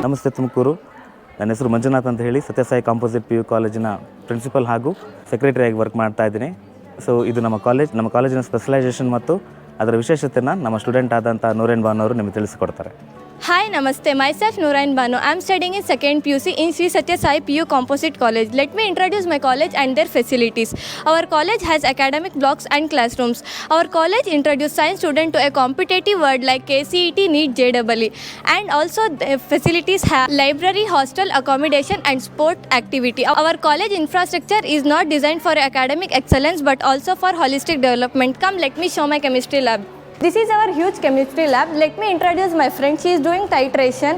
ನಮಸ್ತೆ ತುಮಕೂರು. ನನ್ನ ಹೆಸರು ಮಂಜುನಾಥ್ ಅಂತ ಹೇಳಿ ಸತ್ಯಸಾಯಿ ಕಾಂಪೋಸಿಟ್ PU ಕಾಲೇಜಿನ ಪ್ರಿನ್ಸಿಪಲ್ ಹಾಗೂ ಸೆಕ್ರೆಟರಿಯಾಗಿ ವರ್ಕ್ ಮಾಡ್ತಾ ಇದ್ದೀನಿ. ಸೊ ಇದು ನಮ್ಮ ಕಾಲೇಜಿನ ಸ್ಪೆಷಲೈಸೇಷನ್ ಮತ್ತು ಅದರ ವಿಶೇಷತೆಯನ್ನು ನಮ್ಮ ಸ್ಟೂಡೆಂಟ್ ಆದಂಥ ನೂರೈನ್ ಬಾನು ಅವರು ನಿಮಗೆ ತಿಳಿಸಿಕೊಡ್ತಾರೆ. Hi, Namaste. Myself Noorine Banu. I am studying in 2nd PUC in Sri Satya Sai PU Composite College. Let me introduce my college and their facilities. Our college has academic blocks and classrooms. Our college introduced science students to a competitive world like KCET, NEET, JEE. And also the facilities have library, hostel, accommodation and sport activity. Our college infrastructure is not designed for academic excellence but also for holistic development. Come, let me show my chemistry lab. This is our huge chemistry lab. Let me introduce my friend. She is doing titration,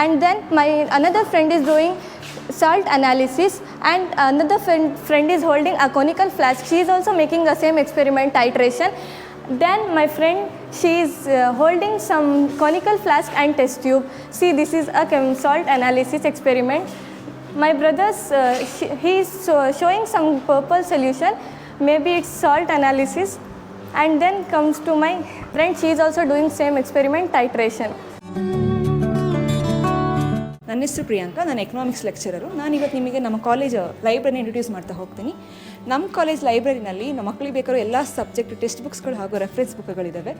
and then my another friend is doing salt analysis, and another friend is holding a conical flask. She is also making the same experiment, titration. Then my friend, she is holding some conical flask and test tube. See, this is a salt analysis experiment. My brother's he is showing some purple solution. Maybe it's salt analysis. And then comes to my friend, she is also doing same experiment, titration. ನನ್ನ ಹೆಸರು ಪ್ರಿಯಾಂಕಾ, ನಾನು economics lecturer. ನಾನಿವತ್ತು ನಿಮಗೆ ನಮ್ಮ college ಲೈಬ್ರರಿನ introduce ಮಾಡ್ತಾ ಹೋಗ್ತೀನಿ. ನಮ್ಮ college ಲೈಬ್ರರಿನಲ್ಲಿ ನಮ್ಮ ಮಕ್ಕಳಿಗೆ ಬೇಕಾರೋ ಎಲ್ಲ ಸಬ್ಜೆಕ್ಟ್ ಟೆಕ್ಸ್ಟ್ ಬುಕ್ಸ್ಗಳು ಹಾಗೂ ರೆಫರೆನ್ಸ್ ಬುಕ್ಗಳಿದ್ದಾವೆ.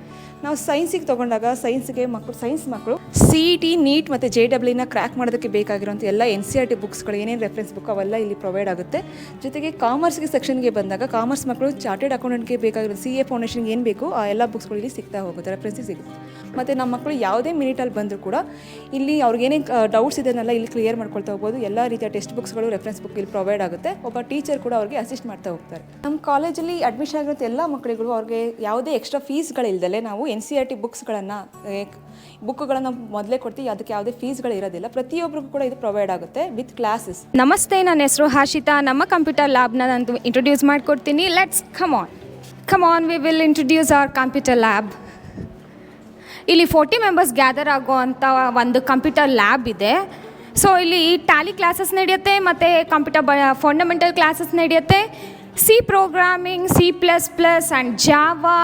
ನಾವು ಸೈನ್ಸಿಗೆ ತೊಗೊಂಡಾಗ ಸೈನ್ಸ್ ಮಕ್ಕಳು CET, NEET ಮತ್ತು JEE ಕ್ರ್ಯಾಕ್ ಮಾಡೋದಕ್ಕೆ ಬೇಕಾಗಿರೋಂಥ ಎಲ್ಲ NCERT ಬುಕ್ಸ್ಗಳು ಏನೇನು ರೆಫರೆನ್ಸ್ ಬುಕ್ ಅವೆಲ್ಲ ಇಲ್ಲಿ ಪ್ರೊವೈಡ್ ಆಗುತ್ತೆ. ಜೊತೆಗೆ ಕಾಮರ್ಸ್ಗೆ ಸೆಕ್ಷನ್ಗೆ ಬಂದಾಗ ಕಾಮರ್ಸ್ ಮಕ್ಕಳು ಚಾರ್ಟೆಡ್ ಅಕೌಂಟೆಂಟ್ಗೆ ಬೇಕಾಗಿರೋ CA ಫೌಂಡೇಶನ್ಗೆ ಏನು ಬೇಕು ಆ ಎಲ್ಲ ಬುಕ್ಸ್ಗಳು ಇಲ್ಲಿ ಸಿಗ್ತಾ ಹೋಗುತ್ತೆ, ರೆಫರೆನ್ಸಿಗೆ ಸಿಗುತ್ತೆ. ಮತ್ತು ನಮ್ಮ ಮಕ್ಕಳು ಯಾವುದೇ ಮಿನಿಟಲ್ಲಿ ಬಂದರೂ ಕೂಡ ಇಲ್ಲಿ ಅವ್ರಿಗೇನೇ ಡೌಟ್ಸ್ ಇದನ್ನೆಲ್ಲ ಇಲ್ಲಿ ಕ್ಲಿಯರ್ ಮಾಡ್ಕೊಳ್ತಾ ಹೋಗ್ಬೋದು. ಎಲ್ಲ ರೀತಿಯ ಟೆಕ್ಸ್ಟ್ ಬುಕ್ಸ್ಗಳು ರೆಫರೆನ್ಸ್ ಬುಕ್ ಇಲ್ಲಿ ಪ್ರೊವೈಡ್ ಆಗುತ್ತೆ. ಒಬ್ಬ ಟೀಚರ್ ಕೂಡ ಅವ್ರಿಗೆ ಅಸಿಸ್ಟ್ ಮಾಡ್ತಾ ಹೋಗ್ತಾರೆ. ನಮ್ಮ ಕಾಲೇಜಲ್ಲಿ ಅಡ್ಮಿಷನ್ ಆಗಿರೋ ಎಲ್ಲ ಮಕ್ಕಳಿಗೂ ಅವ್ರಿಗೆ ಯಾವುದೇ ಎಕ್ಸ್ಟ್ರಾ ಫೀಸ್ಗಳಿಲ್ದಲೆ ನಾವು NCERT ಬುಕ್ಗಳನ್ನು ಮೊದಲೇ ಕೊಡ್ತೀವಿ. ಅದಕ್ಕೆ ಯಾವುದೇ ಫೀಸ್ಗಳು ಇರೋದಿಲ್ಲ. ಪ್ರತಿಯೊಬ್ಬರಿಗೂ ಕೂಡ ಇದು ಪ್ರೊವೈಡ್ ಆಗುತ್ತೆ ವಿತ್ ಕ್ಲಾಸಸ್. ನಮಸ್ತೆ, ನನ್ನ ಹೆಸರು ಹರ್ಷಿತಾ. ನಮ್ಮ ಕಂಪ್ಯೂಟರ್ ಲ್ಯಾಬ್ನ ನಾನು ಇಂಟ್ರೊಡ್ಯೂಸ್ ಮಾಡ್ಕೊಡ್ತೀನಿ. Let's come on we will introduce our computer lab. ಇಲ್ಲಿ 40 ಮೆಂಬರ್ಸ್ ಗ್ಯಾದರ್ ಆಗುವಂಥ ಒಂದು ಕಂಪ್ಯೂಟರ್ ಲ್ಯಾಬ್ ಇದೆ. ಸೊ ಇಲ್ಲಿ ಟ್ಯಾಲಿ ಕ್ಲಾಸಸ್ ನಡೆಯುತ್ತೆ ಮತ್ತು ಕಂಪ್ಯೂಟರ್ ಫಂಡಮೆಂಟಲ್ ಕ್ಲಾಸಸ್ ನಡೆಯುತ್ತೆ. C programming, C++ and Java,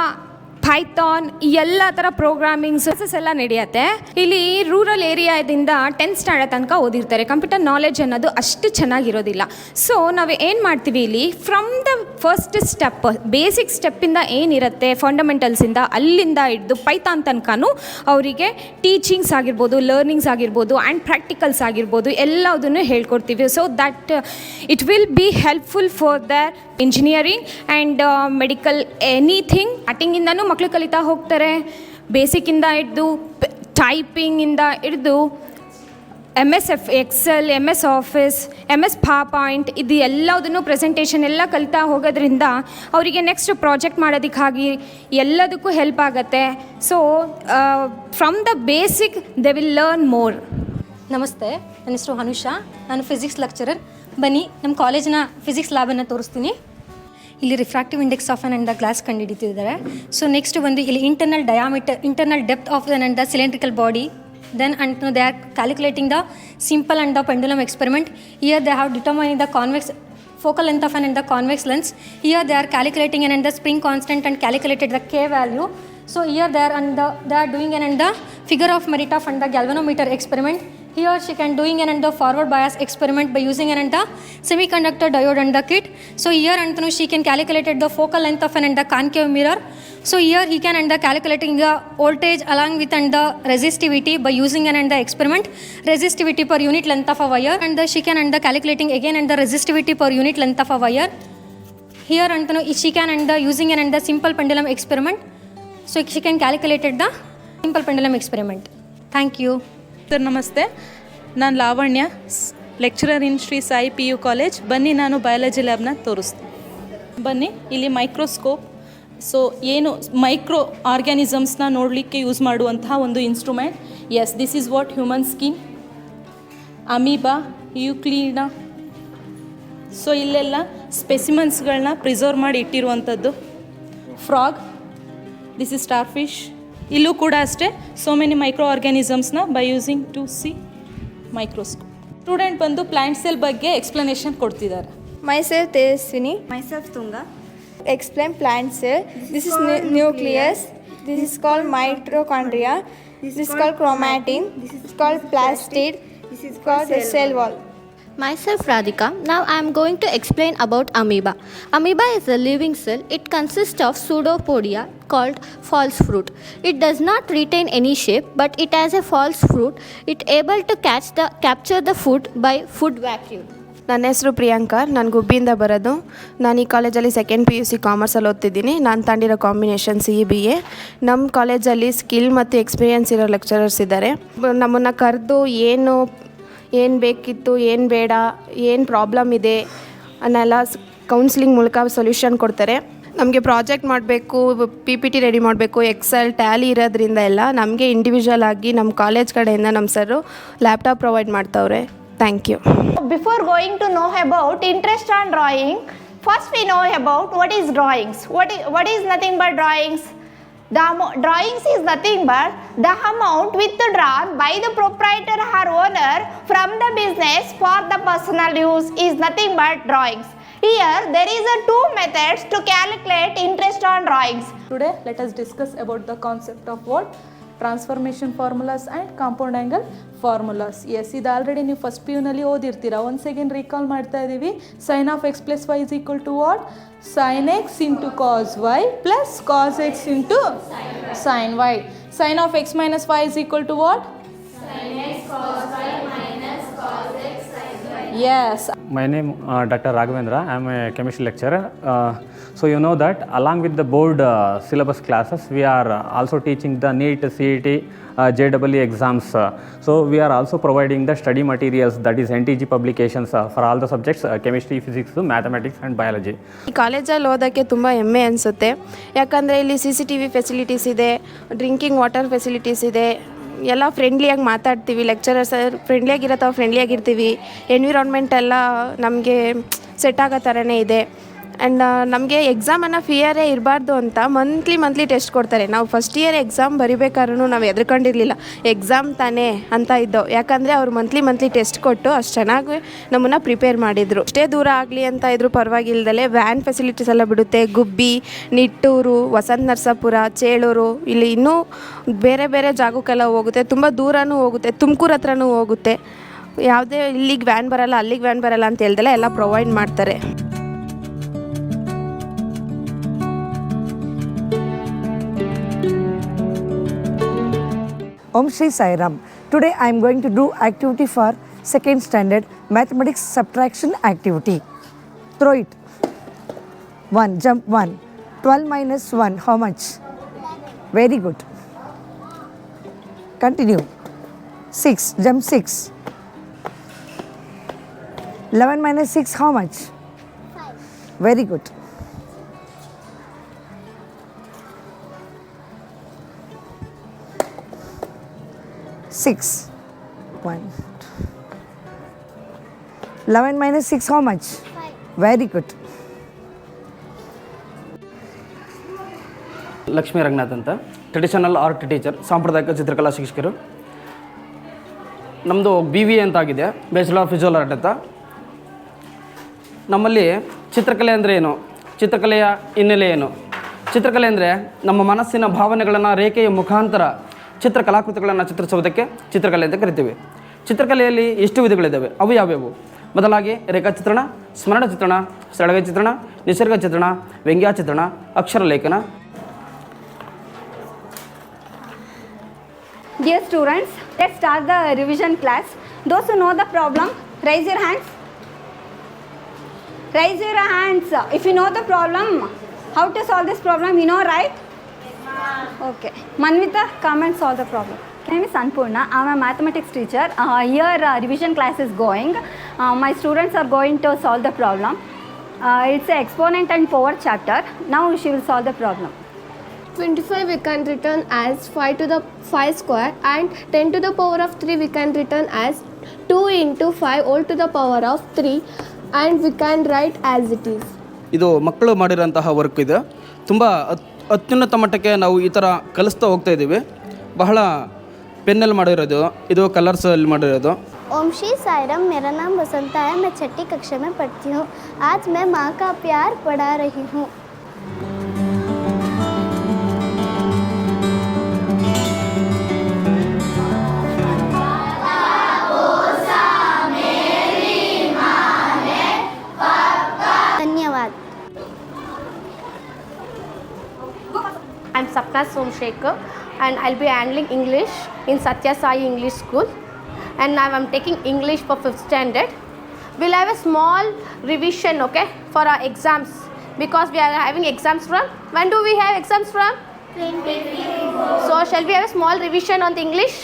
Python ಎಲ್ಲ ಥರ ಪ್ರೋಗ್ರಾಮಿಂಗ್ ಕ್ಲಾಸಸ್ ಎಲ್ಲ ನಡೆಯುತ್ತೆ. ಇಲ್ಲಿ ರೂರಲ್ ಏರಿಯಾದಿಂದ 10th ಸ್ಟ್ಯಾಂಡರ್ಡ್ ತನಕ ಓದಿರ್ತಾರೆ. ಕಂಪ್ಯೂಟರ್ ನಾಲೆಡ್ಜ್ ಅನ್ನೋದು ಅಷ್ಟು ಚೆನ್ನಾಗಿರೋದಿಲ್ಲ. ಸೊ ನಾವು ಏನು ಮಾಡ್ತೀವಿ ಇಲ್ಲಿ from the first step, basic ಸ್ಟೆಪ್ಪಿಂದ ಏನಿರುತ್ತೆ ಫಂಡಮೆಂಟಲ್ಸಿಂದ ಅಲ್ಲಿಂದ ಹಿಡಿದು ಪೈಥಾನ್ ತನಕನೂ ಅವರಿಗೆ ಟೀಚಿಂಗ್ಸ್ ಆಗಿರ್ಬೋದು, ಲರ್ನಿಂಗ್ಸ್ ಆಗಿರ್ಬೋದು ಆ್ಯಂಡ್ ಪ್ರಾಕ್ಟಿಕಲ್ಸ್ ಆಗಿರ್ಬೋದು ಎಲ್ಲದನ್ನು ಹೇಳ್ಕೊಡ್ತೀವಿ. So that it will be helpful for their engineering and medical anything. ಸ್ಟಾರ್ಟಿಂಗಿಂದನೂ ಮಕ್ಕಳು ಕಲಿತಾ ಹೋಗ್ತಾರೆ. ಬೇಸಿಕ್ಕಿಂದ ಹಿಡಿದು ಟೈಪಿಂಗಿಂದ ಹಿಡಿದು MS Excel, MS Office, MS PowerPoint ಇದು ಎಲ್ಲದನ್ನು ಪ್ರೆಸೆಂಟೇಷನ್ ಎಲ್ಲ ಕಲಿತಾ ಹೋಗೋದ್ರಿಂದ ಅವರಿಗೆ ನೆಕ್ಸ್ಟ್ ಪ್ರಾಜೆಕ್ಟ್ ಮಾಡೋದಕ್ಕಾಗಿ ಎಲ್ಲದಕ್ಕೂ ಹೆಲ್ಪ್ ಆಗುತ್ತೆ. So from the basic they will learn more. ನಮಸ್ತೆ, ನನ್ನ ಹೆಸರು ಅನುಷಾ. ನಾನು ಫಿಸಿಕ್ಸ್ ಲೆಕ್ಚರರ್. ಬನ್ನಿ ನಮ್ಮ ಕಾಲೇಜಿನ ಫಿಸಿಕ್ಸ್ ಲ್ಯಾಬನ್ನು ತೋರಿಸ್ತೀನಿ. ಇಲ್ಲಿ refractive index of and the glass ಕಂಡುಹಿಡಿತಿದ್ದಾರೆ. ಸೊ ನೆಕ್ಸ್ಟ್ ಒಂದು ಇಲ್ಲಿ internal depth of and the cylindrical body. Then and they are calculating the simple and the pendulum experiment. Here they have determined the convex focal length of and the convex lens. Here they are calculating and the spring constant and calculated the K value. So here they are doing and the figure of merit of and the galvanometer experiment. Here she can doing and the forward bias experiment by using and the semiconductor diode and the kit. So here and she can calculate the focal length of and the concave mirror. So here he can and the calculating the voltage along with and the resistivity by using and the experiment resistivity per unit length of a wire, and she can and the calculating again and the resistivity per unit length of a wire. Here and she can and the using and the simple pendulum experiment. So she can calculate the simple pendulum experiment. Thank you. Sir ನಮಸ್ತೆ, ನಾನು Lavanya, lecturer in Shri Sai PU college. ಬನ್ನಿ ನಾನು biology ಲ್ಯಾಬ್ನ ತೋರಿಸ್ತೀನಿ. ಬನ್ನಿ, ಇಲ್ಲಿ microscope. So ಏನು ಮೈಕ್ರೋ ಆರ್ಗ್ಯಾನಿಸಮ್ಸ್ನ ನೋಡಲಿಕ್ಕೆ ಯೂಸ್ ಮಾಡುವಂತಹ ಒಂದು instrument. Yes, this is what human skin, amoeba, euglena. So ಇಲ್ಲೆಲ್ಲ ಸ್ಪೆಸಿಮನ್ಸ್ಗಳನ್ನ ಪ್ರಿಸರ್ವ್ ಮಾಡಿ ಇಟ್ಟಿರುವಂಥದ್ದು. Frog, this is starfish. ಇಲ್ಲೂ ಕೂಡ ಅಷ್ಟೇ ಸೋ ಮೆನಿ ಮೈಕ್ರೋ ಆರ್ಗ್ಯಾನಿಸಮ್ಸ್ನ by using to see microscope. Student ಬಂದು ಪ್ಲಾಂಟ್ ಸೆಲ್ ಬಗ್ಗೆ ಎಕ್ಸ್ಪ್ಲನೇಷನ್ ಕೊಡ್ತಿದ್ದಾರೆ. Myself Tejaswini. Myself Tunga. Explain plant cell. This is nucleus. This is called mitochondria. This is called chromatin. This is called plastid. This is called the cell wall. Myself Radhika. Now I am going to explain about amoeba. Amoeba is a living cell. It consists of pseudopodia called false fruit. It does not retain any shape, but it has a false fruit. It able to capture the food by food vacuum. ನನ್ನ ಹೆಸರು ಪ್ರಿಯಾಂಕಾ, ನಾನು ಗುಬ್ಬಿಯಿಂದ ಬರೋದು. ನಾನು ಈ ಕಾಲೇಜಲ್ಲಿ second PUC ಕಾಮರ್ಸಲ್ಲಿ ಓದ್ತಿದ್ದೀನಿ. ನಾನು ತಾಂಡಿರೋ combination CBA. ನಮ್ಮ ಕಾಲೇಜಲ್ಲಿ ಸ್ಕಿಲ್ ಮತ್ತು ಎಕ್ಸ್ಪೀರಿಯೆನ್ಸ್ ಇರೋ ಲೆಕ್ಚರರ್ಸ್ ಇದ್ದಾರೆ. ನಮ್ಮನ್ನು ಕರೆದು ಏನು ಬೇಕಿತ್ತು, ಏನು ಬೇಡ, ಏನು ಪ್ರಾಬ್ಲಮ್ ಇದೆ ಅನ್ನೆಲ್ಲ ಕೌನ್ಸಿಲಿಂಗ್ ಮೂಲಕ ಸೊಲ್ಯೂಷನ್ ಕೊಡ್ತಾರೆ. ನಮಗೆ ಪ್ರಾಜೆಕ್ಟ್ ಮಾಡಬೇಕು, PPT ರೆಡಿ ಮಾಡಬೇಕು, ಎಕ್ಸೆಲ್ ಟ್ಯಾಲಿ ಇರೋದ್ರಿಂದ ಎಲ್ಲ ನಮಗೆ ಇಂಡಿವಿಜುವಲ್ ಆಗಿ ನಮ್ಮ ಕಾಲೇಜ್ ಕಡೆಯಿಂದ ನಮ್ಮ ಸರು ಲ್ಯಾಪ್ಟಾಪ್ ಪ್ರೊವೈಡ್ ಮಾಡ್ತವ್ರೆ. Thank you. Before going to know about interest on drawing, first we know about what is drawings. What is nothing but drawings? Drawings is nothing but the amount withdrawn by the proprietor or owner from the business for the personal use is nothing but drawings. Here there is two methods to calculate interest on drawings. Today let us discuss about the concept of what? Transformation formulas and compound angle formulas. Yes, ಇದು already ನೀವು first PU ನಲ್ಲಿ ಓದಿರ್ತೀರಾ. Once again recall ಮಾಡ್ತಾ ಇದ್ದೀವಿ. sin of x plus y is equal to what? sin x into cos y plus cos x into sin y. sin of x minus y is equal to what? sin x cos y minus cos x sin y. Yes. My name Dr. Raghavendra. I am a chemistry lecturer. So you know that along with the board syllabus classes, we are also teaching the NEET, CET, JEE exams. So we are also providing the study materials, that is NTG publications for all the subjects, chemistry, physics, mathematics and biology. ಈ ಕಾಲೇಜಲ್ಲಿ ಓದೋಕ್ಕೆ ತುಂಬ ಹೆಮ್ಮೆ ಅನಿಸುತ್ತೆ. ಯಾಕಂದರೆ ಇಲ್ಲಿ CCTV facilities ಇದೆ, drinking water facilities ಇದೆ, ಎಲ್ಲ ಫ್ರೆಂಡ್ಲಿಯಾಗಿ ಮಾತಾಡ್ತೀವಿ. ಲೆಕ್ಚರರ್ಸ್ ಫ್ರೆಂಡ್ಲಿಯಾಗಿರತ್ತವ ಫ್ರೆಂಡ್ಲಿಯಾಗಿರ್ತೀವಿ. ಎನ್ವಿರಾನ್ಮೆಂಟ್ ಎಲ್ಲ ನಮಗೆ ಸೆಟ್ ಆಗೋ ಥರನೇ ಇದೆ. ಆ್ಯಂಡ್ ನಮಗೆ ಎಕ್ಸಾಮ್ ಅನ್ನೋ ಫಿಯರೇ ಇರಬಾರ್ದು ಅಂತ ಮಂತ್ಲಿ ಟೆಸ್ಟ್ ಕೊಡ್ತಾರೆ. ನಾವು ಫಸ್ಟ್ ಇಯರ್ ಎಕ್ಸಾಮ್ ಬರಿಬೇಕಾದ್ರೂ ನಾವು ಹೆದರ್ಕೊಂಡಿರಲಿಲ್ಲ, ಎಕ್ಸಾಮ್ ತಾನೇ ಅಂತ ಇದ್ದೋ. ಯಾಕಂದರೆ ಅವ್ರು ಮಂತ್ಲಿ ಟೆಸ್ಟ್ ಕೊಟ್ಟು ಅಷ್ಟು ಚೆನ್ನಾಗಿ ನಮ್ಮನ್ನು ಪ್ರಿಪೇರ್ ಮಾಡಿದರು. ಅಷ್ಟೇ ದೂರ ಆಗಲಿ ಅಂತ ಇದ್ರೂ ಪರವಾಗಿಲ್ದಲೆ ವ್ಯಾನ್ ಫೆಸಿಲಿಟೀಸ್ ಎಲ್ಲ ಬಿಡುತ್ತೆ. ಗುಬ್ಬಿ, ನಿಟ್ಟೂರು, ವಸಂತ ನರಸಾಪುರ, ಚೇಳೂರು, ಇಲ್ಲಿ ಇನ್ನೂ ಬೇರೆ ಜಾಗಕ್ಕೆಲ್ಲ ಹೋಗುತ್ತೆ. ತುಂಬ ದೂರನೂ ಹೋಗುತ್ತೆ, ತುಮಕೂರು ಹತ್ರನೂ ಹೋಗುತ್ತೆ. ಯಾವುದೇ ಇಲ್ಲಿಗೆ ವ್ಯಾನ್ ಬರಲ್ಲ, ಅಲ್ಲಿಗೆ ವ್ಯಾನ್ ಬರಲ್ಲ ಅಂತ ಹೇಳ್ದಲೆ ಎಲ್ಲ ಪ್ರೊವೈಡ್ ಮಾಡ್ತಾರೆ. Om Shri Sai Ram. Today I am going to do activity for second standard mathematics subtraction activity. Throw it. 1, jump 1. 12 minus 1, how much? Very good. Continue. 6, jump 6. 11 minus 6, how much? 5. Very good. 6. 1. 11 minus 6, how much? 5. Very good. Lakshmi Ranganath ಅಂತ, traditional art teacher, ಸಾಂಪ್ರದಾಯಿಕ ಚಿತ್ರಕಲಾ ಶಿಕ್ಷಕರು. ನಮ್ಮದು BVA ಅಂತಾಗಿದೆ, bachelor of visual art ಅಂತ. ನಮ್ಮಲ್ಲಿ ಚಿತ್ರಕಲೆ ಅಂದರೆ ಏನು, ಚಿತ್ರಕಲೆಯ ಹಿನ್ನೆಲೆ ಏನು? ಚಿತ್ರಕಲೆ ಅಂದರೆ ನಮ್ಮ ಮನಸ್ಸಿನ ಭಾವನೆಗಳನ್ನು ರೇಖೆಯ ಮುಖಾಂತರ ಚಿತ್ರಕಲಾಕೃತಿಗಳನ್ನು ಚಿತ್ರಿಸುವುದಕ್ಕೆ ಚಿತ್ರಕಲೆ ಅಂತ ಕರಿತೀವಿ. ಚಿತ್ರಕಲೆಯಲ್ಲಿ ಎಷ್ಟು ವಿಧಗಳಿದ್ದಾವೆ, ಅವು ಯಾವ್ಯಾವು? ಮೊದಲಾಗಿ ರೇಖಾಚಿತ್ರಣ, ಸ್ಮರಣ ಚಿತ್ರಣ, ಸೆಳಗೆ ಚಿತ್ರಣ, ನಿಸರ್ಗ ಚಿತ್ರಣ, ವ್ಯಂಗ್ಯ ಚಿತ್ರಣ, ಅಕ್ಷರ ಲೇಖನ. Dear students, let's start the revision class. Those who know the problem, raise your hands. Raise your hands. If you know the problem, how to solve this problem, you know, right? Yes, ma'am. Okay. Manvita, come and solve the problem. My name is Sanpurna. I am a mathematics teacher. Here revision class is going. My students are going to solve the problem. It's an exponent and power chapter. Now she will solve the problem. 25 we can written as 5 to the 5 square, and 10 to the power of 3 we can written as 2 into 5 all to the power of 3, and we can write as it is. ಇದು ಮಕ್ಕಳು ಮಾಡಿರೋಂತಹ work ಇದೆ. ತುಂಬ ಅತ್ಯುನ್ನತ ಮಟ್ಟಕ್ಕೆ ನಾವು ಈ ಥರ ಕಲಿಸ್ತಾ ಹೋಗ್ತಾ ಇದ್ದೀವಿ. ಬಹಳ ಪೆನ್ನಲ್ಲಿ ಮಾಡಿರೋದು, ಇದು ಕಲರ್ಸಲ್ಲಿ ಮಾಡಿರೋದು. ओम श्री साईराम, मेरा नाम बसंता है। मैं छठी कक्षा में पढ़ती हूँ। आज मैं माँ का प्यार पढ़ा रही हूँ। Prakash Somshekhar, and I'll be handling English in Satya Sai English School. And now I'm taking English for 5th standard. We'll have a small revision, okay, for our exams, because we are having exams from, when do we have exams from? 24. So shall we have a small revision on the English?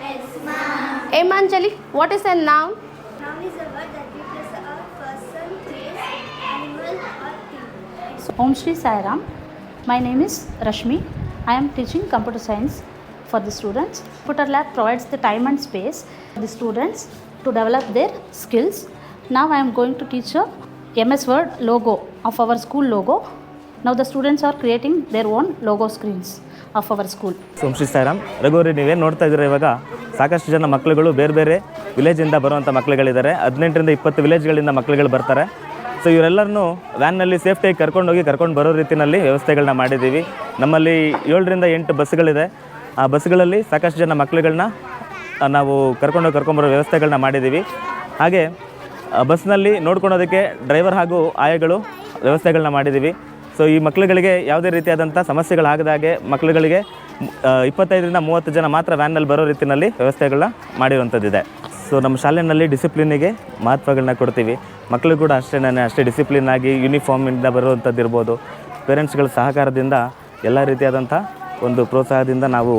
Yes, ma'am. Emanjali, what is a noun? Noun is a word that replaces a person, place, animal or thing. Om Shri Sai Ram. My name is Rashmi. I am teaching computer science for the students. Computer lab provides the time and space for the students to develop their skills. Now I am going to teach a MS Word logo of our school logo. Now the students are creating their own logo screens of our school. ಓಂ ಶ್ರೀ ಸಾಯಿರಾಮ್. ರಘುವರಿ, ನೀವೇನು ನೋಡ್ತಾ ಇದ್ದೀರಾ ಇವಾಗ ಸಾಕಷ್ಟು ಜನ ಮಕ್ಕಳುಗಳು ಬೇರೆ ಬೇರೆ ವಿಲೇಜಿಂದ ಬರುವಂಥ ಮಕ್ಕಳುಗಳಿದ್ದಾರೆ. 18ರಿಂದ 20 ವಿಲೇಜ್ಗಳಿಂದ ಮಕ್ಕಳುಗಳು ಬರ್ತಾರೆ. ಸೊ ಇವರೆಲ್ಲರನ್ನೂ ವ್ಯಾನ್ನಲ್ಲಿ ಸೇಫ್ಟಿಯಾಗಿ ಕರ್ಕೊಂಡು ಬರೋ ರೀತಿಯಲ್ಲಿ ವ್ಯವಸ್ಥೆಗಳನ್ನ ಮಾಡಿದ್ದೀವಿ. ನಮ್ಮಲ್ಲಿ 7ರಿಂದ 8 ಬಸ್ಗಳಿದೆ. ಆ ಬಸ್ಗಳಲ್ಲಿ ಸಾಕಷ್ಟು ಜನ ಮಕ್ಕಳುಗಳನ್ನ ನಾವು ಕರ್ಕೊಂಬರೋ ವ್ಯವಸ್ಥೆಗಳನ್ನ ಮಾಡಿದ್ದೀವಿ. ಹಾಗೆ ಬಸ್ನಲ್ಲಿ ನೋಡ್ಕೊಳೋದಕ್ಕೆ ಡ್ರೈವರ್ ಹಾಗೂ ಆಯಗಳು ವ್ಯವಸ್ಥೆಗಳನ್ನ ಮಾಡಿದ್ದೀವಿ. ಸೊ ಈ ಮಕ್ಕಳುಗಳಿಗೆ ಯಾವುದೇ ರೀತಿಯಾದಂಥ ಸಮಸ್ಯೆಗಳಾಗದಾಗೆ ಮಕ್ಕಳುಗಳಿಗೆ 25ರಿಂದ 30 ಜನ ಮಾತ್ರ ವ್ಯಾನ್ನಲ್ಲಿ ಬರೋ ರೀತಿಯಲ್ಲಿ ವ್ಯವಸ್ಥೆಗಳನ್ನ ಮಾಡಿರುವಂಥದ್ದಿದೆ. ಸೊ ನಮ್ಮ ಶಾಲೆಯಲ್ಲಿ ಡಿಸಿಪ್ಲಿನಿಗೆ ಮಹತ್ವಗಳನ್ನ ಕೊಡ್ತೀವಿ. ಮಕ್ಕಳು ಕೂಡ ಅಷ್ಟೇ ಡಿಸಿಪ್ಲಿನ್ ಆಗಿ ಯೂನಿಫಾರ್ಮಿಂದ ಬರುವಂಥದ್ದು ಇರ್ಬೋದು. ಪೇರೆಂಟ್ಸ್ಗಳ ಸಹಕಾರದಿಂದ ಎಲ್ಲ ರೀತಿಯಾದಂಥ ಒಂದು ಪ್ರೋತ್ಸಾಹದಿಂದ ನಾವು